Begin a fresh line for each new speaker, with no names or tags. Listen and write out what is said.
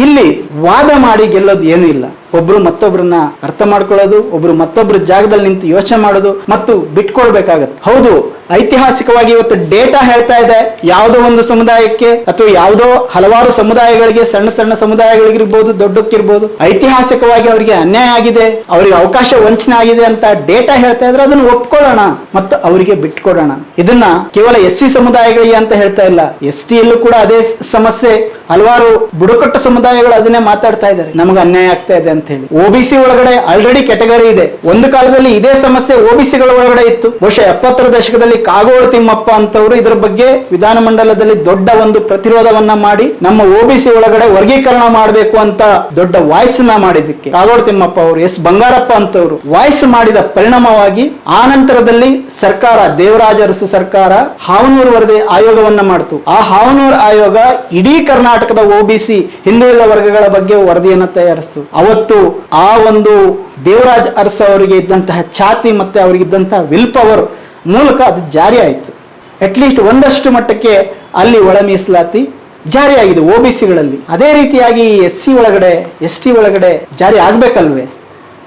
ಇಲ್ಲಿ ವಾದ ಮಾಡಿ ಗೆಲ್ಲೋದು ಏನೂ ಇಲ್ಲ. ಒಬ್ರು ಮತ್ತೊಬ್ರನ್ನ ಅರ್ಥ ಮಾಡ್ಕೊಳ್ಳೋದು, ಒಬ್ರು ಮತ್ತೊಬ್ರ ಜಾಗದಲ್ಲಿ ನಿಂತು ಯೋಚನೆ ಮಾಡೋದು ಮತ್ತು ಬಿಟ್ಕೊಳ್ಬೇಕಾಗತ್ತೆ. ಹೌದು, ಐತಿಹಾಸಿಕವಾಗಿ ಇವತ್ತು ಡೇಟಾ ಹೇಳ್ತಾ ಇದೆ, ಯಾವುದೋ ಒಂದು ಸಮುದಾಯಕ್ಕೆ ಅಥವಾ ಯಾವುದೋ ಹಲವಾರು ಸಮುದಾಯಗಳಿಗೆ, ಸಣ್ಣ ಸಣ್ಣ ಸಮುದಾಯಗಳಿಗಿರ್ಬೋದು, ದೊಡ್ಡಕ್ಕಿರ್ಬೋದು, ಐತಿಹಾಸಿಕವಾಗಿ ಅವರಿಗೆ ಅನ್ಯಾಯ ಆಗಿದೆ, ಅವರಿಗೆ ಅವಕಾಶ ವಂಚನೆ ಆಗಿದೆ ಅಂತ ಡೇಟಾ ಹೇಳ್ತಾ ಇದ್ರೆ ಅದನ್ನು ಒಪ್ಕೊಳ್ಳೋಣ ಮತ್ತು ಅವರಿಗೆ ಬಿಟ್ಕೊಡೋಣ. ಇದನ್ನ ಕೇವಲ SC ಸಮುದಾಯಗಳಿಗೆ ಅಂತ ಹೇಳ್ತಾ ಇಲ್ಲ, ST ಯಲ್ಲೂ ಕೂಡ ಅದೇ ಸಮಸ್ಯೆ. ಹಲವಾರು ಬುಡಕಟ್ಟು ಸಮುದಾಯಗಳು ಅದನ್ನೇ ಮಾತಾಡ್ತಾ ಇದ್ದಾರೆ, ನಮಗೆ ಅನ್ಯಾಯ ಆಗ್ತಾ ಇದೆ ಅಂತ ಹೇಳಿ. OBC ಒಳಗಡೆ ಆಲ್ರೆಡಿ ಕೆಟಗರಿ ಇದೆ. ಒಂದು ಕಾಲದಲ್ಲಿ ಇದೇ ಸಮಸ್ಯೆ OBCಗಳ ಒಳಗಡೆ ಇತ್ತು. ಬಹುಶಃ 70ರ ದಶಕದಲ್ಲಿ ಕಾಗೋಡು ತಿಮ್ಮಪ್ಪ ಅಂತವರು ಇದರ ಬಗ್ಗೆ ವಿಧಾನಮಂಡಲದಲ್ಲಿ ದೊಡ್ಡ ಒಂದು ಪ್ರತಿರೋಧವನ್ನ ಮಾಡಿ ನಮ್ಮ OBC ಒಳಗಡೆ ವರ್ಗೀಕರಣ ಮಾಡಬೇಕು ಅಂತ ದೊಡ್ಡ ವಾಯ್ಸ್ ನ ಮಾಡಿದ್ದಕ್ಕೆ ಕಾಗೋಡು ತಿಮ್ಮಪ್ಪ ಅವರು, S ಬಂಗಾರಪ್ಪ ಅಂತವರು ವಾಯ್ಸ್ ಮಾಡಿದ ಪರಿಣಾಮವಾಗಿ ಆ ನಂತರದಲ್ಲಿ ಸರ್ಕಾರ, ದೇವರಾಜ ಅರಸು ಸರ್ಕಾರ ಹಾವನೂರು ವರದಿ ಆಯೋಗವನ್ನ ಮಾಡಿತು. ಆ ಹಾವನೂರು ಆಯೋಗ ಇಡೀ ಕರ್ನಾಟಕದ OBC ಹಿಂದುಳಿದ ವರ್ಗಗಳ ಬಗ್ಗೆ ವರದಿಯನ್ನ ತಯಾರಿಸಿತು. ಅವತ್ತು ಆ ಒಂದು ದೇವರಾಜ ಅರಸು ಅವರಿಗೆ ಇದ್ದಂತಹ ಛಾತಿ ಮತ್ತೆ ಅವರಿಗಿದ್ದಂತಹ ವಿಲ್ ಪವರ್ ಮೂಲಕ ಅದು ಜಾರಿ ಆಯಿತು. ಅಟ್ಲೀಸ್ಟ್ ಒಂದಷ್ಟು ಮಟ್ಟಕ್ಕೆ ಅಲ್ಲಿ ಒಳ ಮೀಸಲಾತಿ ಜಾರಿಯಾಗಿದೆ OBCಗಳಲ್ಲಿ. ಅದೇ ರೀತಿಯಾಗಿ SC ಒಳಗಡೆ, ST ಒಳಗಡೆ ಜಾರಿ ಆಗ್ಬೇಕಲ್ವೇ?